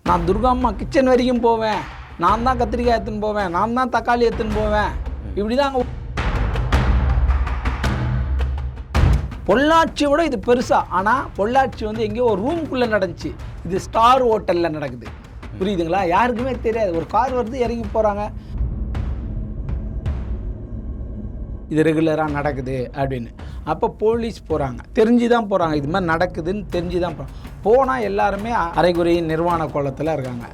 நான் துர்காம்மா கிச்சன் வரைக்கும் போவேன், நான் தான் கத்திரிக்காய் எடுத்துன்னு போவேன், நான் தான் தக்காளி எடுத்துன்னு போவேன். இப்படி தான் அங்கே பொள்ளாச்சியை விட இது பெருசாக. ஆனால் பொள்ளாச்சி வந்து எங்கேயோ ஒரு ரூம்குள்ளே நடந்துச்சு, இது ஸ்டார் ஹோட்டலில் நடக்குது. புரியுதுங்களா? யாருக்குமே தெரியாது. ஒரு கார் வருது, இறங்கி போகிறாங்க, இது ரெகுலராக நடக்குது அப்படின்னு. அப்போ போலீஸ் போகிறாங்க, தெரிஞ்சு தான் போகிறாங்க, இது மாதிரி நடக்குதுன்னு தெரிஞ்சு தான் போனால் எல்லாருமே அரைகுறை நிர்வாண கோலத்தில் இருக்காங்க.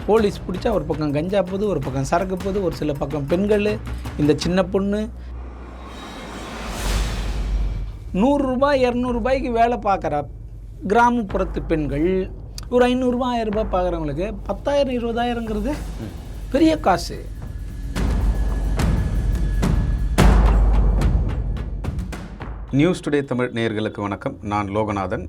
போலீஸ் பிடிச்சா ஒரு பக்கம் கஞ்சா போகுது, ஒரு பக்கம் சரக்கு போகுது, ஒரு சில பக்கம் பெண்கள், இந்த சின்ன பொண்ணு 100 ரூபாய் 200 ரூபாய்க்கு வேலை பார்க்குற கிராமப்புறத்து பெண்கள் ஒரு 500 ரூபாய் 1000 ரூபாய் பார்க்குறவங்களுக்கு 10,000 20,000ங்கிறது பெரிய காசு. நியூஸ் டுடே தமிழ் நேயர்களுக்கு வணக்கம். நான் லோகநாதன்.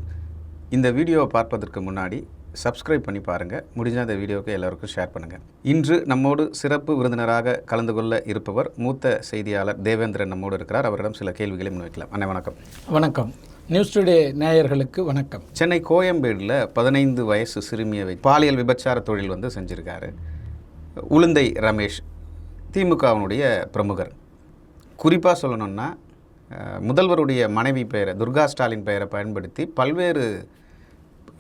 இந்த வீடியோவை பார்ப்பதற்கு முன்னாடி சப்ஸ்கிரைப் பண்ணி பாருங்கள். முடிஞ்சால் இந்த வீடியோவுக்கு எல்லோருக்கும் ஷேர் பண்ணுங்கள். இன்று நம்மோடு சிறப்பு விருந்தினராக கலந்து கொள்ள இருப்பவர் மூத்த செய்தியாளர் தேவேந்திரன் நம்மோடு இருக்கிறார். அவரிடம் சில கேள்விகளை முன்வைக்கலாம். அண்ணே வணக்கம். வணக்கம். நியூஸ் டுடே நேயர்களுக்கு வணக்கம். சென்னை கோயம்பேடில் 15 வயசு சிறுமியை பாலியல் விபச்சார தொழில் வந்து செஞ்சுருக்காரு உளுந்தை ரமேஷ், திமுகவினுடைய பிரமுகர். குறிப்பாக சொல்லணும்னா முதல்வருடைய மனைவி பெயரை, துர்கா ஸ்டாலின் பெயரை பயன்படுத்தி பல்வேறு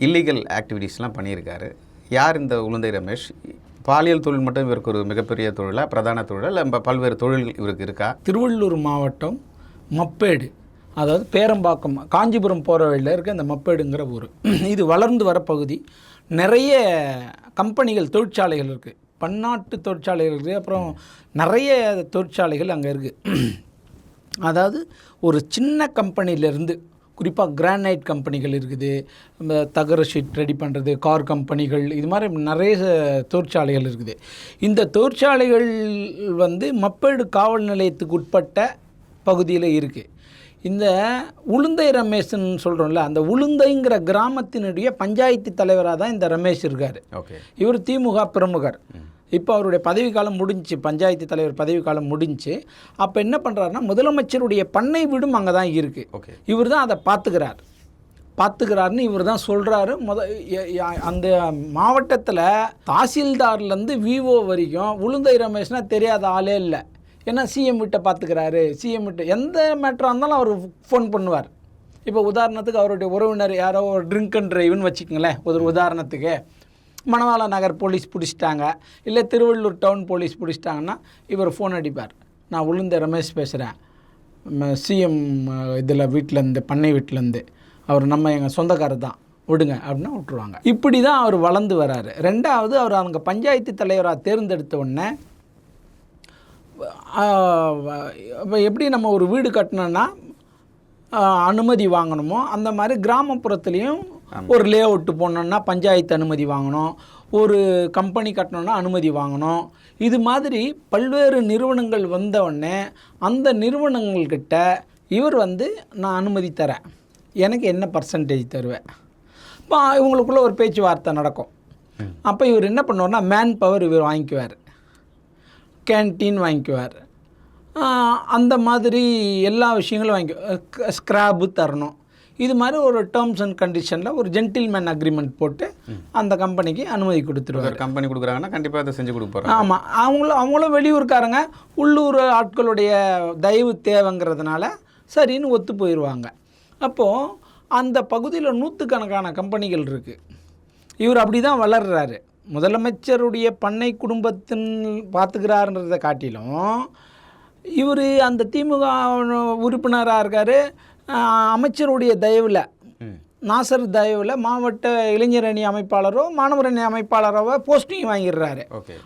இல்லீகல் ஆக்டிவிட்டீஸ்லாம் பண்ணியிருக்காரு. யார் இந்த உளுந்தை ரமேஷ்? பாலியல் தொழில் மட்டும் இவருக்கு ஒரு மிகப்பெரிய தொழிலா, பிரதான தொழிலா, இல்லை பல்வேறு தொழில்கள் இவருக்கு இருக்கா? திருவள்ளூர் மாவட்டம் மப்பேடு, அதாவது பேரம்பாக்கம் காஞ்சிபுரம் போகிற வழியில் இருக்க இந்த மப்பேடுங்கிற ஊர். இது வளர்ந்து வர பகுதி. நிறைய கம்பெனிகள், தொழிற்சாலைகள் இருக்குது, பன்னாட்டு தொழிற்சாலைகள் இருக்குது, அப்புறம் நிறைய தொழிற்சாலைகள் அங்கே இருக்குது. அதாவது ஒரு சின்ன கம்பெனியிலேருந்து, குறிப்பாக கிரானைட் கம்பெனிகள் இருக்குது, இந்த தகர ஷீட் ரெடி பண்ணுறது, கார் கம்பெனிகள், இது மாதிரி நிறைய தொழிற்சாலைகள் இருக்குது. இந்த தொழிற்சாலைகள் வந்து மப்பேடு காவல் நிலையத்துக்கு உட்பட்ட பகுதியில் இருக்குது. இந்த உளுந்தை ரமேஷ்ன்னு சொல்கிறோம்ல, அந்த உளுந்தைங்கிற கிராமத்தினுடைய பஞ்சாயத்து தலைவராக தான் இந்த ரமேஷ் இருக்கார். இவர் திமுக பிரமுகர். இப்போ அவருடைய பதவிக்காலம் முடிஞ்சு, பஞ்சாயத்து தலைவர் பதவிக்காலம் முடிஞ்சு. அப்போ என்ன பண்ணுறாருன்னா, முதலமைச்சருடைய பண்ணை வீடும் அங்கே தான் இருக்குது. இவர் தான் அதை பார்த்துக்கிறாருன்னு இவர் தான் சொல்கிறாரு. அந்த மாவட்டத்தில் தாசில்தார்லேருந்து விஓ வரைக்கும் உளுந்தை ரமேஷ்னால் தெரியாத ஆளே இல்லை. ஏன்னா சிஎம் வீட்டை பார்த்துக்கிறாரு, சிஎம் வீட்டை எந்த மேட்டராக இருந்தாலும் அவர் ஃபோன் பண்ணுவார். இப்போ உதாரணத்துக்கு அவருடைய உறவினர் யாரோ ஒரு ட்ரிங்க் அண்ட் ட்ரைவ்னு வச்சுக்கோங்களேன், ஒரு உதாரணத்துக்கு மணவாள நகர் போலீஸ் பிடிச்சிட்டாங்க, இல்லை திருவள்ளூர் டவுன் போலீஸ் பிடிச்சிட்டாங்கன்னா இவர் ஃபோன் அடிப்பார். நான் உளுந்தை ரமேஷ் பேசுகிறேன், சிஎம் இதில் வீட்டிலேருந்து, பண்ணை வீட்டிலேருந்து, அவர் நம்ம எங்கள் சொந்தக்காரர் தான், விடுங்க அப்படின்னா விட்டுருவாங்க. இப்படி தான் அவர் வளர்ந்து வராரு. ரெண்டாவது, அவர் அவங்க பஞ்சாயத்து தலைவராக தேர்ந்தெடுத்த உடனே, இப்போ எப்படி நம்ம ஒரு வீடு கட்டணுன்னா அனுமதி வாங்கணுமோ, அந்த மாதிரி கிராமப்புறத்துலேயும் ஒரு லே அவுட்டு போடணுன்னா பஞ்சாயத்து அனுமதி வாங்கணும், ஒரு கம்பெனி கட்டணுன்னா அனுமதி வாங்கணும். இது மாதிரி பல்வேறு நிறுவனங்கள் வந்தவுடனே அந்த நிறுவனங்கள்கிட்ட இவர் வந்து நான் அனுமதி தரேன், எனக்கு என்ன பர்சன்டேஜ் தருவேன். இப்போ இவங்களுக்குள்ளே ஒரு பேச்சுவார்த்தை நடக்கும். அப்போ இவர் என்ன பண்ணுவார்னா, மேன் பவர் இவர் வாங்கிக்குவார், கேன்டீன் வாங்கிக்குவார், அந்த மாதிரி எல்லா விஷயங்களும் வாங்கி, ஸ்க்ராப்பு தரணும். இது மாதிரி ஒரு டேர்ம்ஸ் அண்ட் கண்டிஷனில் ஒரு ஜென்டில்மேன் அக்ரிமெண்ட் போட்டு அந்த கம்பெனிக்கு அனுமதி கொடுத்துருவார். கம்பெனி கொடுக்குறாங்கன்னா கண்டிப்பாக அதை செஞ்சு கொடுப்பாங்க. ஆமாம், அவங்களும் வெளியூர்காரங்க, உள்ளூர் ஆட்களுடைய தயவு தேவைங்கிறதுனால சரின்னு ஒத்து போயிடுவாங்க. அப்போது அந்த பகுதியில் நூற்றுக்கணக்கான கம்பெனிகள் இருக்குது. இவர் அப்படி தான் வளர்கிறாரு. முதலமைச்சருடைய பண்ணை குடும்பத்தின் பார்த்துக்கிறாருன்றதை காட்டிலும் இவர் அந்த திமுக உறுப்பினராக இருக்கார். அமைச்சருடைய தயவில், நாசர் தயவில் மாவட்ட இளைஞர் அணி அமைப்பாளரோ மாணவர் அணி அமைப்பாளரோ போஸ்டிங் வாங்கிடுறாரு.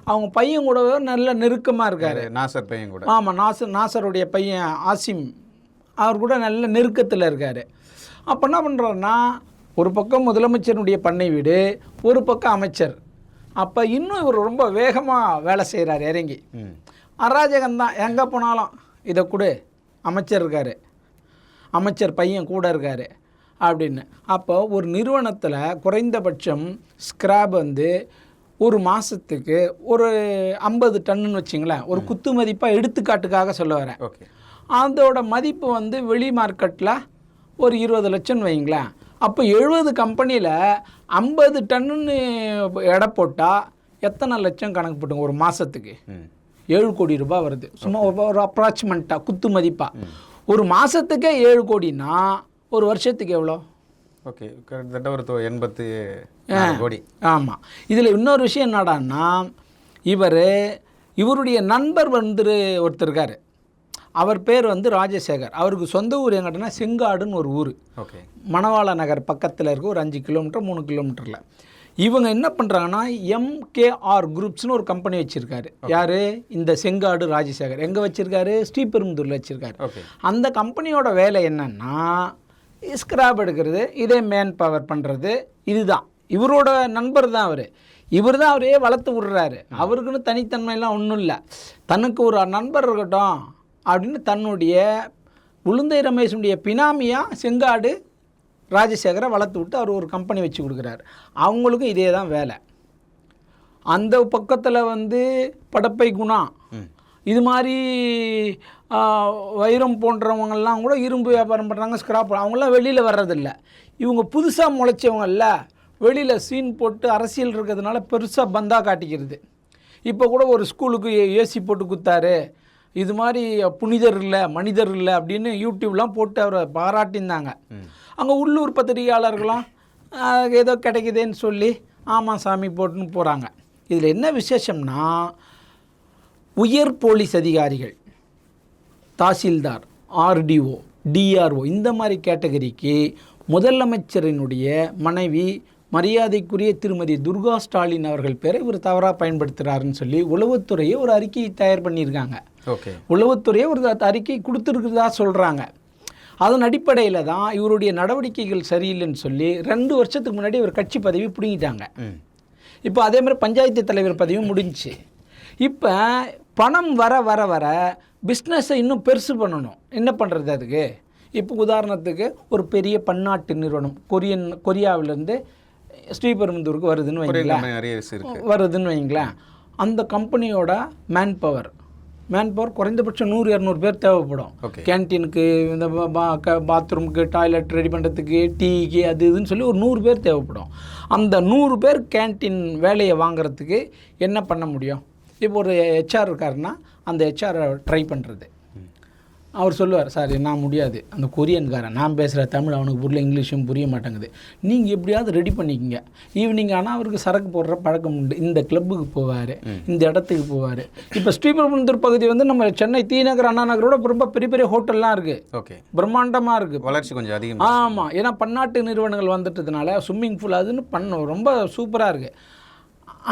அவங்க பையன் கூட நல்ல நெருக்கமாக இருக்கார். நாசர் பையன் கூட. ஆமாம், நாசருடைய பையன் ஆசிம், அவர் கூட நல்ல நெருக்கத்தில் இருக்கார். அப்போ என்ன பண்ணுறாருன்னா, ஒரு பக்கம் முதலமைச்சருடைய பண்ணை வீடு, ஒரு பக்கம் அமைச்சர். அப்போ இன்னும் இவர் ரொம்ப வேகமாக வேலை செய்கிறார், இறங்கி. அராஜகம்தான், எங்கே போனாலும் இதை கொடு, அமைச்சர் இருக்கார், அமைச்சர் பையன் கூட இருக்கார் அப்படின்னு. அப்போ ஒரு நிறுவனத்தில் குறைந்தபட்சம் ஸ்கிராப் வந்து ஒரு மாதத்துக்கு ஒரு 50 டன்னுன்னு வச்சிங்களேன், ஒரு குத்து மதிப்பாக எடுத்துக்காட்டுக்காக சொல்ல வரேன். அதோட மதிப்பு வந்து வெளி மார்க்கெட்டில் ஒரு 20 லட்சம் வைங்களேன். அப்போ 70 கம்பெனியில் 50 டன்னுன்னு எடை போட்டால் எத்தனை லட்சம் கணக்கு போட்டுங்க ஒரு மாதத்துக்கு? 7 கோடி ரூபாய் வருது. சும்மா ஒரு அப்ராக்சிமெண்ட்டாக குத்து மதிப்பாக ஒரு மாதத்துக்கே 7 கோடினா ஒரு வருஷத்துக்கு எவ்வளோ? ஓகே, கிட்டத்தட்ட ஒரு 84 கோடி. ஆமாம். இதில் இன்னொரு விஷயம் என்னடான்னா, இவருடைய நண்பர் வந்து ஒருத்தர் இருக்கார். அவர் பேர் வந்து ராஜசேகர். அவருக்கு சொந்த ஊர் எங்கிட்டனா செங்காடுன்னு ஒரு ஊர். ஓகே, மணவாள நகர் பக்கத்தில் இருக்க ஒரு 5 கிலோமீட்டர் 3 கிலோமீட்டரில். இவங்க என்ன பண்ணுறாங்கன்னா MKR குரூப்ஸ்னு ஒரு கம்பெனி வச்சுருக்காரு. யார்? இந்த செங்காடு ராஜசேகர். எங்கே வச்சுருக்காரு? ஸ்ரீபெரும்புதூரில் வச்சுருக்காரு. அந்த கம்பெனியோட வேலை என்னென்னா ஸ்கிராப் எடுக்கிறது, இதே மேன் பவர் பண்ணுறது. இதுதான் இவரோட நண்பர் தான் இவர் தான் அவரே வளர்த்து விடுறாரு. அவருக்குன்னு தனித்தன்மையெல்லாம் ஒன்றும் இல்லை. தனக்கு ஒரு நண்பர் இருக்கட்டும் அப்படின்னு தன்னுடைய உளுந்தை ரமேஷனுடைய பினாமியாக செங்காடு ராஜசேகரை வளர்த்து விட்டு அவர் ஒரு கம்பெனி வச்சு கொடுக்குறாரு. அவங்களுக்கும் இதே தான் வேலை. அந்த பக்கத்தில் வந்து படப்பை குணா இது மாதிரி வைரம் போன்றவங்கெல்லாம் கூட இரும்பு வியாபாரம் பண்ணுறாங்க, ஸ்கிராப். அவங்களாம் வெளியில் வர்றதில்ல. இவங்க புதுசாக முளைச்சவங்கல்ல, வெளியில் சீன் போட்டு அரசியல் இருக்கிறதுனால பெருசாக பந்தா காட்டிக்கிறது. இப்போ கூட ஒரு ஸ்கூலுக்கு ஏசி போட்டு குத்தாரு, இது மாதிரி புனிதர் இல்லை மனிதர் இல்லை அப்படின்னு யூடியூப்லாம் போட்டு அவரை பாராட்டியிருந்தாங்க. அங்கே உள்ளூர் பத்திரிகையாளர்களாம் ஏதோ கிடைக்குதுன்னு சொல்லி ஆமாம் சாமி போட்டுன்னு போகிறாங்க. இதில் என்ன விசேஷம்னா, உயர் போலீஸ் அதிகாரிகள், தாசில்தார், RDO, DRO இந்த மாதிரி கேட்டகரிக்கு முதலமைச்சரினுடைய மனைவி மரியாதைக்குரிய திருமதி துர்கா ஸ்டாலின் அவர்கள் பேரை இவர் தவறாக பயன்படுத்துகிறாருன்னு சொல்லி உளவுத்துறையை ஒரு அறிக்கை தயார் பண்ணியிருக்காங்க. ஓகே, உளவுத்துறையை ஒரு அறிக்கை கொடுத்துருக்குறதா சொல்கிறாங்க. அதன் அடிப்படையில் தான் இவருடைய நடவடிக்கைகள் சரியில்லைன்னு சொல்லி 2 வருஷத்துக்கு முன்னாடி இவர் கட்சி பதவி பிடுங்கிட்டாங்க. இப்போ அதே மாதிரி பஞ்சாயத்து தலைவர் பதவியும் முடிஞ்சிச்சு. இப்போ பணம் வர வர வர பிஸ்னஸை இன்னும் பெருசு பண்ணணும். என்ன பண்ணுறது அதுக்கு? இப்போ உதாரணத்துக்கு ஒரு பெரிய பன்னாட்டு நிறுவனம் கொரியாவிலேருந்து ஸ்ரீபெரும்புதூருக்கு வருதுன்னு வைங்களேன். அந்த கம்பெனியோட மேன் பவர் குறைந்தபட்சம் 100-200 பேர் தேவைப்படும். கேன்டீனுக்கு, இந்த பாத்ரூமுக்கு, டாய்லெட் ரெடி பண்ணுறதுக்கு, டீக்கு, அது இதுன்னு சொல்லி ஒரு 100 பேர் தேவைப்படும். அந்த 100 பேர் கேன்டீன் வேலையை வாங்குறதுக்கு என்ன பண்ண முடியும்? இப்போ ஒரு HR இருக்காருன்னா அந்த HR ட்ரை பண்ணுறது. அவர் சொல்லுவார், சார் நான் முடியாது, அந்த கொரியன்காரன் நான் பேசுகிற தமிழ் அவனுக்கு புரியல, இங்கிலீஷும் புரிய மாட்டேங்குது, நீங்கள் எப்படியாவது ரெடி பண்ணிக்கங்க. ஈவினிங் ஆனால் அவருக்கு சரக்கு போடுற பழக்கம் உண்டு. இந்த கிளப்புக்கு போவார், இந்த இடத்துக்கு போவார். இப்போ ஸ்ரீபெரும்புதூர் பகுதி வந்து நம்ம சென்னை தீநகர், அண்ணா நகரோட ரொம்ப பெரிய பெரிய ஹோட்டல்லாம் இருக்குது. ஓகே, பிரம்மாண்டமாக இருக்குது, வளர்ச்சி கொஞ்சம் அதிகம். ஆமாம், ஏன்னா பன்னாட்டு நிறுவனங்கள் வந்துட்டதுனால ஸ்விம்மிங் பூல் அதுன்னு ரொம்ப சூப்பராக இருக்குது.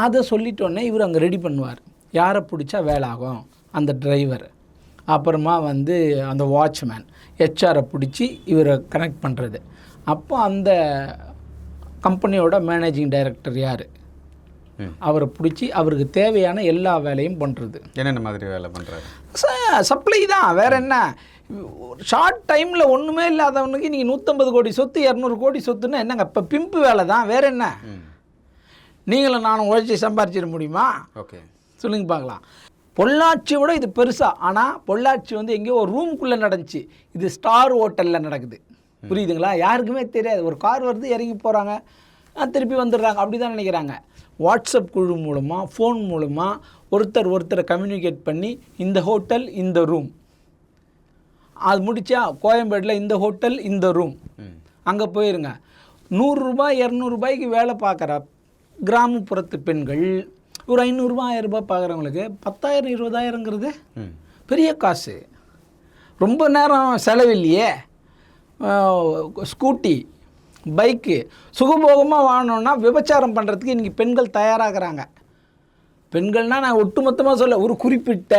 அதை சொல்லிட்டோன்னே இவர் அங்கே ரெடி பண்ணுவார். யாரை பிடிச்சா வேலை ஆகும்? அந்த டிரைவர், அப்புறமா வந்து அந்த வாட்ச்மேன், HR பிடிச்சி இவரை கனெக்ட் பண்ணுறது. அப்போ அந்த கம்பெனியோட மேனேஜிங் டைரக்டர் யார், அவரை பிடிச்சி அவருக்கு தேவையான எல்லா வேலையும் பண்ணுறது. என்னென்ன மாதிரி வேலை பண்ணுறாரு? சப்ளை தான், வேறு என்ன. ஷார்ட் டைமில் ஒன்றுமே இல்லாதவனுக்கு நீங்கள் 150 கோடி சொத்து 200 கோடி சொத்துன்னா என்னங்க? இப்போ பிம்பு வேலை தான், வேறு என்ன. நீங்களும் நானும் உழைச்சி சம்பாரிச்சிட முடியுமா? ஓகே, சொல்லுங்க பார்க்கலாம். பொள்ளாச்சியை விட இது பெருசாக. ஆனால் பொள்ளாச்சி வந்து எங்கேயோ ஒரு ரூமுக்குள்ளே நடந்துச்சு, இது ஸ்டார் ஹோட்டலில் நடக்குது. புரியுதுங்களா? யாருக்குமே தெரியாது. ஒரு கார் வருது, இறங்கி போகிறாங்க, திருப்பி வந்துடுறாங்க, அப்படி தான் நினைக்கிறாங்க. வாட்ஸ்அப் குழு மூலமாக, ஃபோன் மூலமாக ஒருத்தரை கம்யூனிகேட் பண்ணி இந்த ஹோட்டல் இந்த ரூம், அது முடித்தா கோயம்பேட்டில் இந்த ஹோட்டல் இந்த ரூம், அங்கே போயிருங்க. 100 ரூபாய் 200 ரூபாய்க்கு வேலை பார்க்குற கிராமப்புறத்து பெண்கள் ஒரு 500 ரூபாய் 1000 ரூபாய் பார்க்குறவங்களுக்கு 10,000 20,000ங்கிறது பெரிய காசு. ரொம்ப நேரம் செலவில்லையே. ஸ்கூட்டி, பைக்கு, சுகபோகமாக வாழணுன்னா விபச்சாரம் பண்ணுறதுக்கு இன்றைக்கி பெண்கள் தயாராகிறாங்க. பெண்கள்னால் நான் ஒட்டுமொத்தமாக சொல்ல, ஒரு குறிப்பிட்ட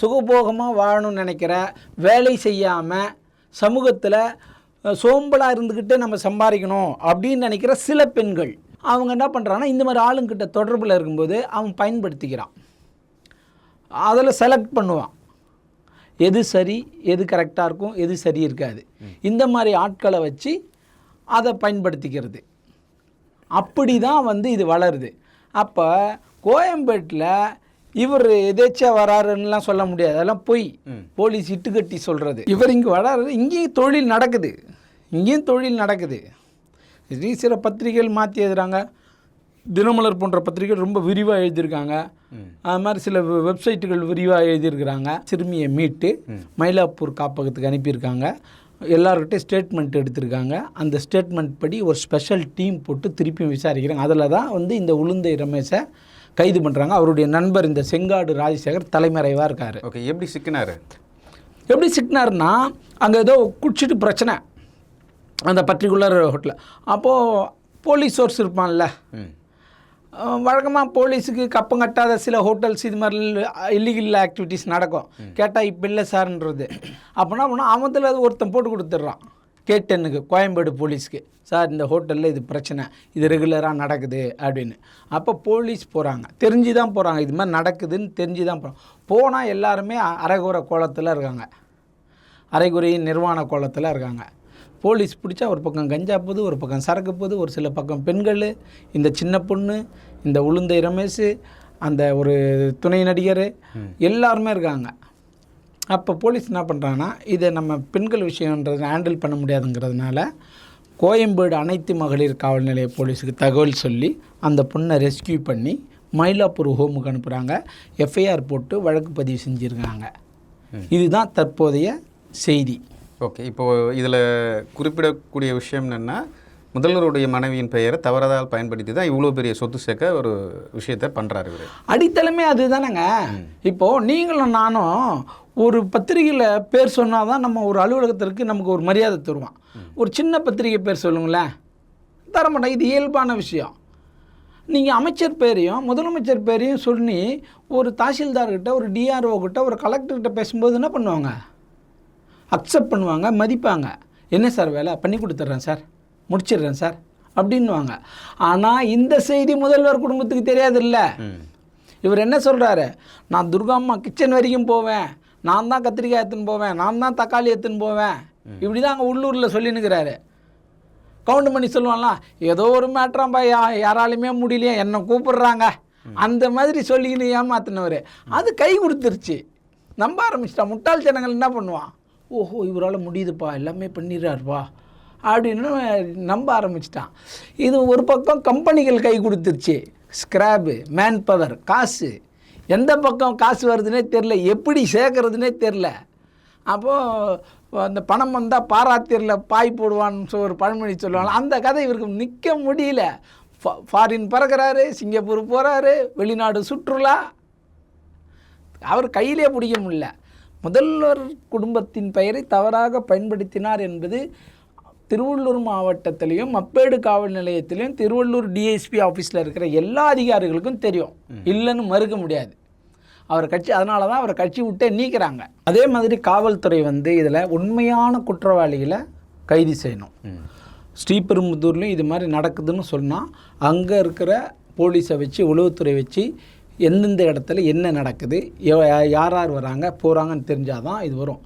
சுகபோகமாக வாழணும்னு நினைக்கிற, வேலை செய்யாமல் சமூகத்தில் சோம்பலாக இருந்துக்கிட்டே நம்ம சம்பாதிக்கணும் அப்படின்னு நினைக்கிற சில பெண்கள், அவங்க என்ன பண்ணுறாங்கன்னா இந்த மாதிரி ஆளுங்கிட்ட தொடர்பில் இருக்கும்போது அவன் பயன்படுத்திக்கிறான். அதில் செலக்ட் பண்ணுவான், எது சரி எது கரெக்டாக இருக்கும், எது சரி இருக்காது. இந்த மாதிரி ஆட்களை வச்சு அதை பயன்படுத்திக்கிறது. அப்படி தான் வந்து இது வளருது. அப்போ கோயம்பேட்டில் இவர் எதேச்சா வராருன்னெலாம் சொல்ல முடியாது, அதெல்லாம் பொய், போலீஸ் இட்டுக்கட்டி சொல்கிறது. இவர் இங்கே வராரு, இங்கேயும் தொழில் நடக்குது, சில பத்திரிகைகள் மாற்றி எழுதுகிறாங்க. தினமலர் போன்ற பத்திரிகைகள் ரொம்ப விரிவாக எழுதியிருக்காங்க. அது மாதிரி சில வெப்சைட்டுகள் விரிவாக எழுதியிருக்கிறாங்க. சிறுமியை மீட்டு மயிலாப்பூர் காப்பகத்துக்கு அனுப்பியிருக்காங்க. எல்லார்கிட்டையும் ஸ்டேட்மெண்ட் எடுத்திருக்காங்க. அந்த ஸ்டேட்மெண்ட் படி ஒரு ஸ்பெஷல் டீம் போட்டு திருப்பியும் விசாரிக்கிறாங்க. அதில் தான் வந்து இந்த உளுந்தை ரமேஷை கைது பண்ணுறாங்க. அவருடைய நண்பர் இந்த செங்காடு ராஜசேகர் தலைமறைவாக இருக்கார். ஓகே, எப்படி சிக்கினார்னா அங்கே ஏதோ குடிச்சிட்டு பிரச்சனை அந்த பர்டிகுலர் ஹோட்டலில். அப்போது போலீஸ் சோர்ஸ் இருப்பான்ல, வழக்கமாக போலீஸுக்கு கப்பம் கட்டாத சில ஹோட்டல்ஸ் இது மாதிரி இல்லீகல் ஆக்டிவிட்டீஸ் நடக்கும். கேட்டால் இப்போ இல்லை சார்ன்றது. அப்படின்னா அப்படின்னா அவத்தில் அது ஒருத்தன் போட்டு கொடுத்துட்றான் K10க்கு, கோயம்பேடு போலீஸ்க்கு. சார் இந்த ஹோட்டலில் இது பிரச்சனை, இது ரெகுலராக நடக்குது அப்படின்னு. அப்போ போலீஸ் போகிறாங்க, தெரிஞ்சு தான் போகிறாங்க, இது மாதிரி நடக்குதுன்னு தெரிஞ்சு தான் போகிறாங்க. போனால் எல்லாருமே அரைகுறை கோலத்தில் இருக்காங்க, அரைகுறை நிர்வாண கோலத்தில் இருக்காங்க. போலீஸ் பிடிச்சா ஒரு பக்கம் கஞ்சா போகுது, ஒரு பக்கம் சரக்கு போகுது, ஒரு சில பக்கம் பெண்கள், இந்த சின்ன பொண்ணு, இந்த உளுந்தை ரமேஷ், அந்த ஒரு துணை நடிகர், எல்லாருமே இருக்காங்க. அப்போ போலீஸ் என்ன பண்ணுறாங்கன்னா, இதை நம்ம பெண்கள் விஷயன்றதை ஹேண்டில் பண்ண முடியாதுங்கிறதுனால கோயம்பேடு அனைத்து மகளிர் காவல் நிலைய போலீஸுக்கு தகவல் சொல்லி அந்த பொண்ணை ரெஸ்கியூ பண்ணி மயிலாப்பூர் ஹோமுக்கு அனுப்புகிறாங்க. எஃப்ஐஆர் போட்டு வழக்கு பதிவு செஞ்சுருக்காங்க. இதுதான் தற்போதைய செய்தி. ஓகே, இப்போது இதில் குறிப்பிடக்கூடிய விஷயம் என்னென்னா, முதல்வருடைய மனைவியின் பெயரை தவறாதால் பயன்படுத்தி தான் இவ்வளோ பெரிய சொத்து சேர்க்க ஒரு விஷயத்தை பண்ணுறாரு இவர். அடித்தளமே அதுதானங்க. இப்போது நீங்களும் நானும் ஒரு பத்திரிகையில் பேர் சொன்னால் தான் நம்ம ஒரு அலுவலகத்திற்கு நமக்கு ஒரு மரியாதை தருவான். ஒரு சின்ன பத்திரிகை பேர் சொல்லுங்களேன், தரமாட்டேன். இது இயல்பான விஷயம். நீங்கள் அமைச்சர் பேரையும் முதலமைச்சர் பேரையும் சொல்லி ஒரு தாசில்தார்கிட்ட, ஒரு டிஆர்ஓ கிட்ட, ஒரு கலெக்டர்கிட்ட பேசும்போது என்ன பண்ணுவாங்க? அக்செப்ட் பண்ணுவாங்க, மதிப்பாங்க. என்ன சார் வேலை, பண்ணி கொடுத்துட்றேன் சார், முடிச்சிடுறேன் சார் அப்படின்வாங்க. ஆனால் இந்த செய்தி முதல்வர் குடும்பத்துக்கு தெரியாதுல்ல. இவர் என்ன சொல்கிறாரு, நான் துர்காம்மா கிச்சன் வரைக்கும் போவேன், நான் தான் கத்திரிக்காய் எடுத்துன்னு போவேன், நான் தான் தக்காளி எடுத்துன்னு போவேன், இப்படி தான் அங்கே உள்ளூரில் சொல்லினுக்கிறாரு. கவுண்ட் பண்ணி சொல்லுவான்லாம், ஏதோ ஒரு மேட்ராம்பா, யாராலுமே முடியலையே, என்னை கூப்பிடுறாங்க, அந்த மாதிரி சொல்லிக்கின்னு ஏமாத்தினவர். அது கை கொடுத்துருச்சு, நம்ப ஆரம்பிச்சிட்டான். முட்டாள் ஜனங்கள் என்ன பண்ணுவான், ஓஹோ இவரால் முடியுதுப்பா, எல்லாமே பண்ணிடுறாருப்பா அப்படின்னு நம்ப ஆரம்பிச்சிட்டான். இது ஒரு பக்கம் கம்பெனிகள் கை கொடுத்துருச்சு, ஸ்கிராப்பு, மேன் பவர், காசு. எந்த பக்கம் காசு வருதுன்னே தெரில, எப்படி சேர்க்கறதுனே தெரில. அப்போது அந்த பணம் வந்தால் பாராத்திரில் பாய் போடுவான்னு ஒரு பழமொழி சொல்லுவாங்க. அந்த கதை இவருக்கு நிற்க முடியல. ஃபாரின் பறக்கிறாரு, சிங்கப்பூர் போகிறாரு, வெளிநாடு சுற்றுலா, அவர் கையிலே பிடிக்க முடியல. முதல்வர் குடும்பத்தின் பெயரை தவறாக பயன்படுத்தினார் என்பது திருவள்ளூர் மாவட்டத்திலையும் மப்பேடு காவல் நிலையத்திலையும் திருவள்ளூர் டிஎஸ்பி ஆஃபீஸில் இருக்கிற எல்லா அதிகாரிகளுக்கும் தெரியும், இல்லைன்னு மறுக்க முடியாது. அவர் கட்சி, அதனால தான் அவரை கட்சி விட்டே நீக்கிறாங்க. அதே மாதிரி காவல்துறை வந்து இதில் உண்மையான குற்றவாளிகளை கைது செய்யணும். ஸ்ரீபெரும்புதூர்லேயும் இது மாதிரி நடக்குதுன்னு சொன்னால் அங்கே இருக்கிற போலீஸை வச்சு, உளவுத்துறை வச்சு எந்தெந்த இடத்துல என்ன நடக்குது, யார் யார் வராங்க போகிறாங்கன்னு தெரிஞ்சால் தான் இது வரும்.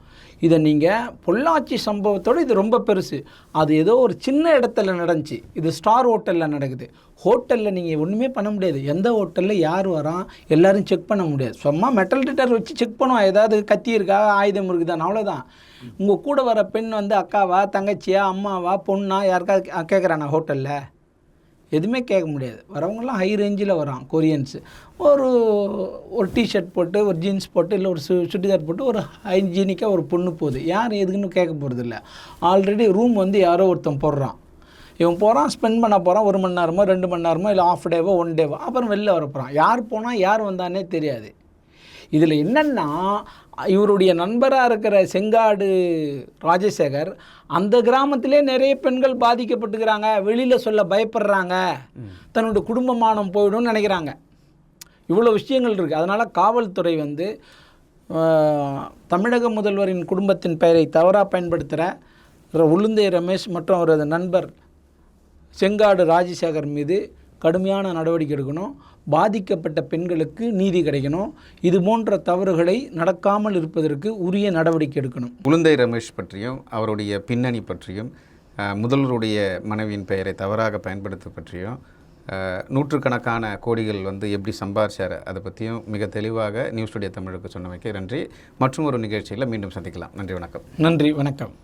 இதை நீங்கள் பொள்ளாச்சி சம்பவத்தோடு இது ரொம்ப பெருசு. அது ஏதோ ஒரு சின்ன இடத்துல நடந்துச்சு, இது ஸ்டார் ஹோட்டலில் நடக்குது. ஹோட்டலில் நீங்கள் ஒன்றுமே பண்ண முடியாது. எந்த ஹோட்டலில் யார் வரான் எல்லோரும் செக் பண்ண முடியாது. சும்மா மெட்டல் டிட்டர் வச்சு செக் பண்ணுவோம், ஏதாவது கத்தி இருக்கா, ஆயுதம் இருக்குதான்னு, அவ்வளோதான். உங்கள் கூட வர பெண் வந்து அக்காவா, தங்கச்சியா, அம்மாவா, பொண்ணா, யாருக்கா கேட்குறானா ஹோட்டலில்? எதுவுமே கேட்க முடியாது. வரவங்களாம் ஹை ரேஞ்சில் வரான், கொரியன்ஸு. ஒரு டிஷர்ட் போட்டு, ஒரு ஜீன்ஸ் போட்டு, இல்லை ஒரு சுடிதார் போட்டு, ஒரு ஹைஜீனிக்காக ஒரு பொண்ணு போகுது. யார் எதுக்குன்னு கேட்க போகிறது இல்லை. ஆல்ரெடி ரூம் வந்து யாரோ ஒருத்தன் போடுறான், இவன் போகிறான், ஸ்பெண்ட் பண்ண போகிறான், 1 மணி நேரமோ 2 மணி நேரமோ, இல்லை ஆஃப் டேவோ 1 டேவோ, அப்புறம் வெளில வர போகிறான். யார் போனால் யார் வந்தானே தெரியாது. இதில் என்னென்னா, இவருடைய நண்பராக இருக்கிற செங்காடு ராஜசேகர் அந்த கிராமத்திலே நிறைய பெண்கள் பாதிக்கப்பட்டுக்கிறாங்க, வெளியில் சொல்ல பயப்படுறாங்க, தன்னுடைய குடும்பமானம் போயிடும்னு நினைக்கிறாங்க. இவ்வளோ விஷயங்கள் இருக்குது. அதனால் காவல்துறை வந்து தமிழக முதல்வரின் குடும்பத்தின் பெயரை தவறாக பயன்படுத்துகிற உளுந்தை ரமேஷ் மற்றும் அவரது நண்பர் செங்காடு ராஜசேகர் மீது கடுமையான நடவடிக்கை எடுக்கணும். பாதிக்கப்பட்ட பெண்களுக்கு நீதி கிடைக்கணும். இது போன்ற தவறுகளை நடக்காமல் இருப்பதற்கு உரிய நடவடிக்கை எடுக்கணும். உளுந்தை ரமேஷ் பற்றியும் அவருடைய பின்னணி பற்றியும் முதல்வருடைய மனைவியின் பெயரை தவறாக பயன்படுத்த பற்றியும் நூற்றுக்கணக்கான கோடிகள் வந்து எப்படி சம்பாதிச்சார் அதை பற்றியும் மிக தெளிவாக நியூஸ் டுடே தமிழுக்கு சொன்னமைக்கு நன்றி. மற்றும் ஒரு நிகழ்ச்சியில் மீண்டும் சந்திக்கலாம். நன்றி, வணக்கம். நன்றி, வணக்கம்.